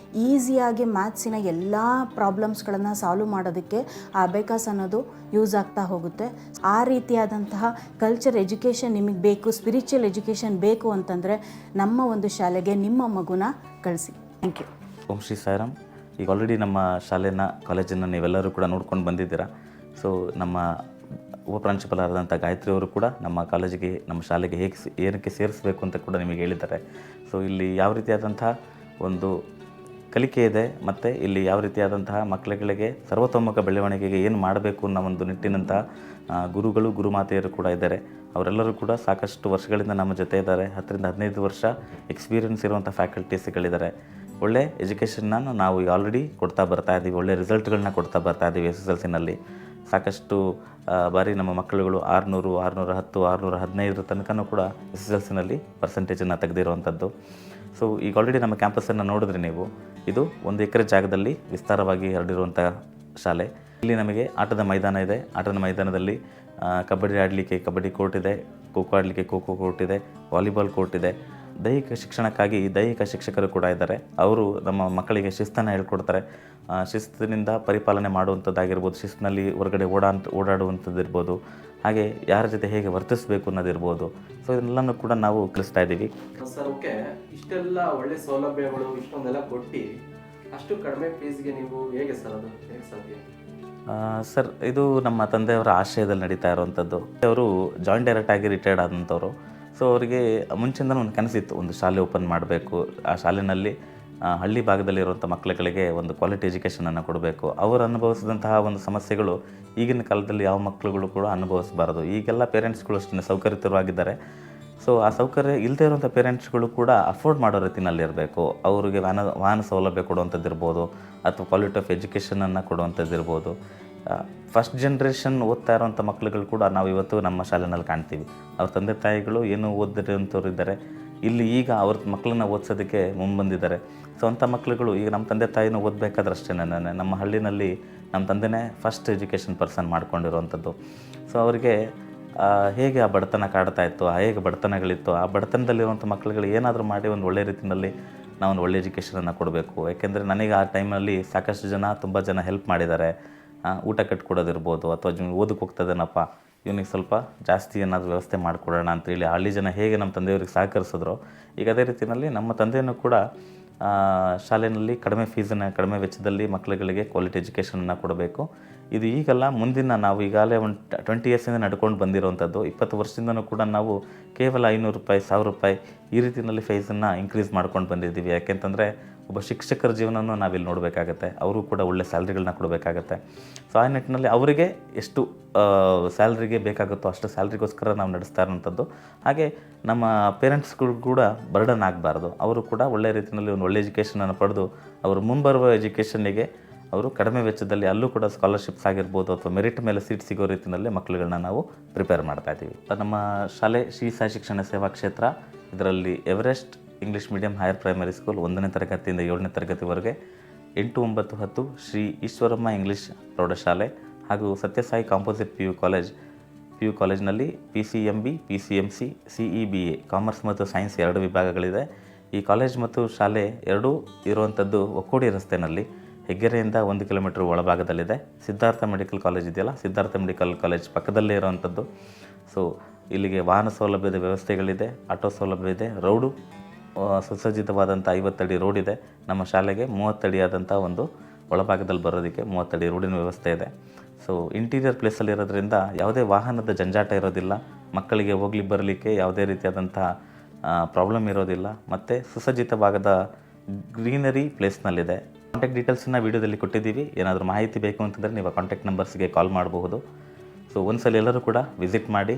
ಈಸಿಯಾಗಿ ಮ್ಯಾಥ್ಸಿನ ಎಲ್ಲ ಪ್ರಾಬ್ಲಮ್ಸ್ಗಳನ್ನು ಸಾಲ್ವ್ ಮಾಡೋದಕ್ಕೆ ಆ ಅಬೇಕಾಸ್ ಅನ್ನೋದು ಯೂಸ್ ಆಗ್ತಾ ಹೋಗುತ್ತೆ. ಆ ರೀತಿಯಾದಂತಹ ಕಲ್ಚರ್ ಎಜುಕೇಷನ್ ನಿಮಗೆ ಬೇಕು, ಸ್ಪಿರಿಚುವಲ್ ಎಜುಕೇಷನ್ ಬೇಕು ಅಂತಂದರೆ ನಮ್ಮ ಒಂದು ಶಾಲೆಗೆ ನಿಮ್ಮ ಮಗುನ ಕಳಿಸಿ. Thank you. ಓಂ ಶ್ರೀ ಸಾಯಿರಾಮ್. ಈಗ ಆಲ್ರೆಡಿ ನಮ್ಮ ಶಾಲೆನ ಕಾಲೇಜನ್ನು ನೀವೆಲ್ಲರೂ ಕೂಡ ನೋಡ್ಕೊಂಡು ಬಂದಿದ್ದೀರಾ. ಸೊ ನಮ್ಮ ಉಪಪ್ರಾಂಶುಪಾಲರಾದಂಥ ಗಾಯತ್ರಿ ಅವರು ಕೂಡ ನಮ್ಮ ಕಾಲೇಜಿಗೆ, ನಮ್ಮ ಶಾಲೆಗೆ ಏನಕ್ಕೆ ಸೇರಿಸಬೇಕು ಅಂತ ಕೂಡ ನಿಮಗೆ ಹೇಳಿದ್ದಾರೆ. ಸೊ ಇಲ್ಲಿ ಯಾವ ರೀತಿಯಾದಂಥ ಒಂದು ಕಲಿಕೆ ಇದೆ ಮತ್ತು ಇಲ್ಲಿ ಯಾವ ರೀತಿಯಾದಂತಹ ಮಕ್ಕಳುಗಳಿಗೆ ಸರ್ವತೋಮುಖ ಬೆಳವಣಿಗೆಗೆ ಏನು ಮಾಡಬೇಕು ಅನ್ನೋ ಒಂದು ನಿಟ್ಟಿನಂಥ ಗುರುಗಳು, ಗುರುಮಾತೆಯರು ಕೂಡ ಇದ್ದಾರೆ. ಅವರೆಲ್ಲರೂ ಕೂಡ ಸಾಕಷ್ಟು ವರ್ಷಗಳಿಂದ ನಮ್ಮ ಜೊತೆ ಇದ್ದಾರೆ. 10 ರಿಂದ 15 ವರ್ಷ ಎಕ್ಸ್ಪೀರಿಯನ್ಸ್ ಇರುವಂಥ ಫ್ಯಾಕಲ್ಟೀಸ್ಗಳಿದ್ದಾರೆ. ಒಳ್ಳೆ ಎಜುಕೇಷನ್ನ ನಾವು ಈಗ ಆಲ್ರೆಡಿ ಕೊಡ್ತಾ ಬರ್ತಾ ಇದ್ದೀವಿ. ಒಳ್ಳೆ ರಿಸಲ್ಟ್ಗಳನ್ನ ಕೊಡ್ತಾ ಬರ್ತಾ ಇದ್ದೀವಿ. SSLCನಲ್ಲಿ ಸಾಕಷ್ಟು ಬಾರಿ ನಮ್ಮ ಮಕ್ಕಳುಗಳು 600, 610, 615 ತನಕನೂ ಕೂಡ SSLCನಲ್ಲಿ ಪರ್ಸೆಂಟೇಜನ್ನು ತೆಗೆದಿರುವಂಥದ್ದು. ಸೊ ಈಗ ಆಲ್ರೆಡಿ ನಮ್ಮ ಕ್ಯಾಂಪಸನ್ನು ನೋಡಿದ್ರೆ ನೀವು, ಇದು 1 ಎಕರೆ ಜಾಗದಲ್ಲಿ ವಿಸ್ತಾರವಾಗಿ ಹರಡಿರುವಂಥ ಶಾಲೆ. ಇಲ್ಲಿ ನಮಗೆ ಆಟದ ಮೈದಾನ ಇದೆ. ಆಟದ ಮೈದಾನದಲ್ಲಿ ಕಬಡ್ಡಿ ಆಡಲಿಕ್ಕೆ ಕಬಡ್ಡಿ ಕೋರ್ಟ್ ಇದೆ, ಖೋಖೋ ಆಡಲಿಕ್ಕೆ ಖೋಖೋ ಕೋರ್ಟ್ ಇದೆ, ವಾಲಿಬಾಲ್ ಕೋರ್ಟ್ ಇದೆ. ದೈಹಿಕ ಶಿಕ್ಷಣಕ್ಕಾಗಿ ದೈಹಿಕ ಶಿಕ್ಷಕರು ಕೂಡ ಇದ್ದಾರೆ. ಅವರು ನಮ್ಮ ಮಕ್ಕಳಿಗೆ ಶಿಸ್ತನ್ನು ಹೇಳ್ಕೊಡ್ತಾರೆ. ಶಿಸ್ತಿನಿಂದ ಪರಿಪಾಲನೆ ಮಾಡುವಂಥದ್ದಾಗಿರ್ಬೋದು, ಶಿಸ್ತಿನಲ್ಲಿ ಹೊರಗಡೆ ಓಡಾಡುವಂಥದ್ದು ಇರ್ಬೋದು, ಹಾಗೆ ಯಾರ ಜೊತೆ ಹೇಗೆ ವರ್ತಿಸಬೇಕು ಅನ್ನೋದಿರ್ಬೋದು. ಸೊ ಇದನ್ನೆಲ್ಲನೂ ಕೂಡ ನಾವು ಕಲಿಸ್ತಾ ಇದ್ದೀವಿ. ಸರ್, ಓಕೆ, ಇಷ್ಟೆಲ್ಲ ಒಳ್ಳೆ ಸೌಲಭ್ಯಗಳು ಇಷ್ಟೊಂದೆಲ್ಲ ಕೊಟ್ಟು ಅಷ್ಟು ಕಡಿಮೆ ಫೀಸ್ಗೆ ನೀವು ಹೇಗೆ ಸರ್, ಅದು ಹೇಗೆ ಸಾಧ್ಯ? ಸರ್, ಇದು ನಮ್ಮ ತಂದೆಯವರ ಆಶಯದಲ್ಲಿ ನಡೀತಾ ಇರುವಂಥದ್ದು. ಅವರು ಜಾಯಿಂಟ್ ಡೈರೆಕ್ಟ್ ಆಗಿ ರಿಟೈರ್ಡ್ ಆದಂಥವ್ರು. ಸೊ ಅವರಿಗೆ ಮುಂಚಿಂದನೂ ಒಂದು ಕನಸಿತ್ತು, ಒಂದು ಶಾಲೆ ಓಪನ್ ಮಾಡಬೇಕು. ಆ ಶಾಲೆಯಲ್ಲಿ ಹಳ್ಳಿ ಭಾಗದಲ್ಲಿರುವಂಥ ಮಕ್ಕಳುಗಳಿಗೆ ಒಂದು ಕ್ವಾಲಿಟಿ ಎಜುಕೇಷನನ್ನು ಕೊಡಬೇಕು. ಅವರು ಅನುಭವಿಸಿದಂತಹ ಒಂದು ಸಮಸ್ಯೆಗಳು ಈಗಿನ ಕಾಲದಲ್ಲಿ ಯಾವ ಮಕ್ಕಳುಗಳು ಕೂಡ ಅನುಭವಿಸಬಾರದು. ಈಗೆಲ್ಲ ಪೇರೆಂಟ್ಸ್ಗಳು ಅಷ್ಟೇ ಸೌಕರ್ಯತರವಾಗಿದ್ದಾರೆ. ಸೊ ಆ ಸೌಕರ್ಯ ಇಲ್ಲದೇ ಇರುವಂಥ ಪೇರೆಂಟ್ಸ್ಗಳು ಕೂಡ ಅಫೋರ್ಡ್ ಮಾಡೋ ರೀತಿಯಲ್ಲಿರಬೇಕು. ಅವರಿಗೆ ವಾಹನ ಸೌಲಭ್ಯ ಕೊಡುವಂಥದ್ದಿರ್ಬೋದು, ಅಥವಾ ಕ್ವಾಲಿಟಿ ಆಫ್ ಎಜುಕೇಷನನ್ನು ಕೊಡುವಂಥದ್ದಿರ್ಬೋದು. ಫಸ್ಟ್ ಜನ್ರೇಷನ್ ಓದ್ತಾ ಇರೋವಂಥ ಮಕ್ಕಳುಗಳು ಕೂಡ ನಾವು ಇವತ್ತು ನಮ್ಮ ಶಾಲೆಯಲ್ಲಿ ಕಾಣ್ತೀವಿ. ಅವ್ರ ತಂದೆ ತಾಯಿಗಳು ಏನು ಓದಿರೋಂಥವ್ರು ಇದ್ದಾರೆ, ಇಲ್ಲಿ ಈಗ ಅವ್ರ ಮಕ್ಕಳನ್ನ ಓದಿಸೋದಕ್ಕೆ ಮುಂಬಂದಿದ್ದಾರೆ. ಸೊ ಅಂಥ ಮಕ್ಕಳುಗಳು ಈಗ ನಮ್ಮ ತಂದೆ ತಾಯಿನೂ ಓದಬೇಕಾದ್ರೆ ಅಷ್ಟೇ, ನಮ್ಮ ಹಳ್ಳಿನಲ್ಲಿ ನಮ್ಮ ತಂದೆನೇ ಫಸ್ಟ್ ಎಜುಕೇಷನ್ ಪರ್ಸನ್ ಮಾಡ್ಕೊಂಡಿರೋವಂಥದ್ದು. ಸೊ ಅವರಿಗೆ ಹೇಗೆ ಆ ಬಡತನ ಕಾಡ್ತಾ ಇತ್ತು, ಹೇಗೆ ಬಡತನಗಳಿತ್ತು, ಆ ಬಡತನದಲ್ಲಿರುವಂಥ ಮಕ್ಕಳುಗಳು ಏನಾದರೂ ಮಾಡಿ ಒಂದು ಒಳ್ಳೆ ರೀತಿಯಲ್ಲಿ ನಾವೊಂದು ಒಳ್ಳೆ ಎಜುಕೇಷನನ್ನು ಕೊಡಬೇಕು. ಯಾಕೆಂದರೆ ನನಗೆ ಆ ಟೈಮಲ್ಲಿ ಸಾಕಷ್ಟು ಜನ ತುಂಬ ಜನ ಹೆಲ್ಪ್ ಮಾಡಿದ್ದಾರೆ. ಊಟ ಕಟ್ಕೊಡೋದಿರ್ಬೋದು, ಅಥವಾ ಓದಕ್ಕೆ ಹೋಗ್ತದೇನಪ್ಪ, ಇವನಿಗೆ ಸ್ವಲ್ಪ ಜಾಸ್ತಿ ಏನಾದರೂ ವ್ಯವಸ್ಥೆ ಮಾಡಿಕೊಡೋಣ ಅಂತೇಳಿ ಹಳ್ಳಿ ಜನ ಹೇಗೆ ನಮ್ಮ ತಂದೆಯವ್ರಿಗೆ ಸಹಕರಿಸಿದ್ರು, ಈಗ ಅದೇ ರೀತಿಯಲ್ಲಿ ನಮ್ಮ ತಂದೆಯೂ ಕೂಡ ಶಾಲೆಯಲ್ಲಿ ಕಡಿಮೆ ಫೀಸನ್ನು, ಕಡಿಮೆ ವೆಚ್ಚದಲ್ಲಿ ಮಕ್ಕಳುಗಳಿಗೆ ಕ್ವಾಲಿಟಿ ಎಜುಕೇಷನನ್ನು ಕೊಡಬೇಕು. ಇದು ಈಗಲ್ಲ, ಮುಂದಿನ ನಾವು ಈಗಾಗಲೇ ಒಂದು 20 ಇಯರ್ಸಿಂದ ನಡ್ಕೊಂಡು ಬಂದಿರೋವಂಥದ್ದು. 20 ವರ್ಷದಿಂದನೂ ಕೂಡ ನಾವು ಕೇವಲ 500 ರೂಪಾಯಿ, 1000 ರೂಪಾಯಿ ಈ ರೀತಿಯಲ್ಲಿ ಫೀಸನ್ನು ಇನ್ಕ್ರೀಸ್ ಮಾಡ್ಕೊಂಡು ಬಂದಿದ್ದೀವಿ. ಯಾಕೆಂತಂದರೆ ಒಬ್ಬ ಶಿಕ್ಷಕರ ಜೀವನವನ್ನು ನಾವಿಲ್ಲಿ ನೋಡಬೇಕಾಗತ್ತೆ, ಅವರು ಕೂಡ ಒಳ್ಳೆ ಸ್ಯಾಲ್ರಿಗಳನ್ನ ಕೊಡಬೇಕಾಗತ್ತೆ. ಸೊ ಆ ನಿಟ್ಟಿನಲ್ಲಿ ಅವರಿಗೆ ಎಷ್ಟು ಸ್ಯಾಲ್ರಿಗೆ ಬೇಕಾಗುತ್ತೋ ಅಷ್ಟು ಸ್ಯಾಲ್ರಿಗೋಸ್ಕರ ನಾವು ನಡೆಸ್ತಾ ಇರೋವಂಥದ್ದು. ಹಾಗೆ ನಮ್ಮ ಪೇರೆಂಟ್ಸ್ಗಳು ಕೂಡ ಬರ್ಡನ್ ಆಗಬಾರ್ದು, ಅವರು ಕೂಡ ಒಳ್ಳೆ ರೀತಿಯಲ್ಲಿ ಒಂದು ಒಳ್ಳೆ ಎಜುಕೇಷನನ್ನು ಪಡೆದು ಅವರು ಮುಂಬರುವ ಎಜುಕೇಷನ್ನಿಗೆ ಅವರು ಕಡಿಮೆ ವೆಚ್ಚದಲ್ಲಿ ಅಲ್ಲೂ ಕೂಡ ಸ್ಕಾಲರ್ಶಿಪ್ಸ್ ಆಗಿರ್ಬೋದು ಅಥವಾ ಮೆರಿಟ್ ಮೇಲೆ ಸೀಟ್ ಸಿಗೋ ರೀತಿಯಲ್ಲಿ ಮಕ್ಕಳುಗಳನ್ನ ನಾವು ಪ್ರಿಪೇರ್ ಮಾಡ್ತಾ ಇದ್ದೀವಿ. ನಮ್ಮ ಶಾಲೆ ಶ್ರೀ ಸಾಯಿ ಶಿಕ್ಷಣ ಸೇವಾ ಕ್ಷೇತ್ರ, ಇದರಲ್ಲಿ Everest English medium higher primary school 1ನೇ ತರಗತಿಯಿಂದ 7ನೇ ತರಗತಿವರೆಗೆ, 8, 9, 10 ಶ್ರೀ ಈಶ್ವರಮ್ಮ ಇಂಗ್ಲೀಷ್ ಪ್ರೌಢಶಾಲೆ ಹಾಗೂ ಸತ್ಯಸಾಯಿ ಕಾಂಪೋಸಿಟ್ ಪಿ ಯು ಕಾಲೇಜ್ನಲ್ಲಿ PCMB, PCMC, CEBA ಕಾಮರ್ಸ್ ಮತ್ತು ಸೈನ್ಸ್ 2 ವಿಭಾಗಗಳಿದೆ. ಈ ಕಾಲೇಜ್ ಮತ್ತು ಶಾಲೆ ಎರಡೂ ಇರುವಂಥದ್ದು ಒಕ್ಕೋಡಿ ರಸ್ತೆಯಲ್ಲಿ ಹೆಗ್ಗೆರೆಯಿಂದ 1 ಕಿಲೋಮೀಟರ್ ಒಳಭಾಗದಲ್ಲಿದೆ. ಸಿದ್ಧಾರ್ಥ ಮೆಡಿಕಲ್ ಕಾಲೇಜ್ ಇದೆಯಲ್ಲ, ಸಿದ್ಧಾರ್ಥ ಮೆಡಿಕಲ್ ಕಾಲೇಜ್ ಪಕ್ಕದಲ್ಲೇ ಇರುವಂಥದ್ದು. ಸೊ ಇಲ್ಲಿಗೆ ವಾಹನ ಸೌಲಭ್ಯದ ವ್ಯವಸ್ಥೆಗಳಿದೆ, ಆಟೋ ಸೌಲಭ್ಯ ಇದೆ, ರೋಡು ಸುಸಜ್ಜಿತವಾದಂಥ 50 ಅಡಿ ರೋಡ್ ಇದೆ. ನಮ್ಮ ಶಾಲೆಗೆ 30 ಅಡಿಯಾದಂಥ ಒಂದು ಒಳಭಾಗದಲ್ಲಿ ಬರೋದಕ್ಕೆ 30 ಅಡಿ ರೋಡಿನ ವ್ಯವಸ್ಥೆ ಇದೆ. ಸೊ ಇಂಟೀರಿಯರ್ ಪ್ಲೇಸಲ್ಲಿರೋದ್ರಿಂದ ಯಾವುದೇ ವಾಹನದ ಜಂಜಾಟ ಇರೋದಿಲ್ಲ, ಮಕ್ಕಳಿಗೆ ಹೋಗ್ಲಿಕ್ಕೆ ಬರಲಿಕ್ಕೆ ಯಾವುದೇ ರೀತಿಯಾದಂಥ ಪ್ರಾಬ್ಲಮ್ ಇರೋದಿಲ್ಲ, ಮತ್ತು ಸುಸಜ್ಜಿತವಾದ ಗ್ರೀನರಿ ಪ್ಲೇಸ್ನಲ್ಲಿದೆ. ಕಾಂಟ್ಯಾಕ್ಟ್ ಡೀಟೇಲ್ಸನ್ನು ವೀಡಿಯೋದಲ್ಲಿ ಕೊಟ್ಟಿದ್ದೀವಿ. ಏನಾದರೂ ಮಾಹಿತಿ ಬೇಕು ಅಂತಂದರೆ ನೀವು ಕಾಂಟ್ಯಾಕ್ಟ್ ನಂಬರ್ಸ್ಗೆ ಕಾಲ್ ಮಾಡಬಹುದು. ಸೊ ಒಂದ್ಸಲ ಎಲ್ಲರೂ ಕೂಡ ವಿಸಿಟ್ ಮಾಡಿ.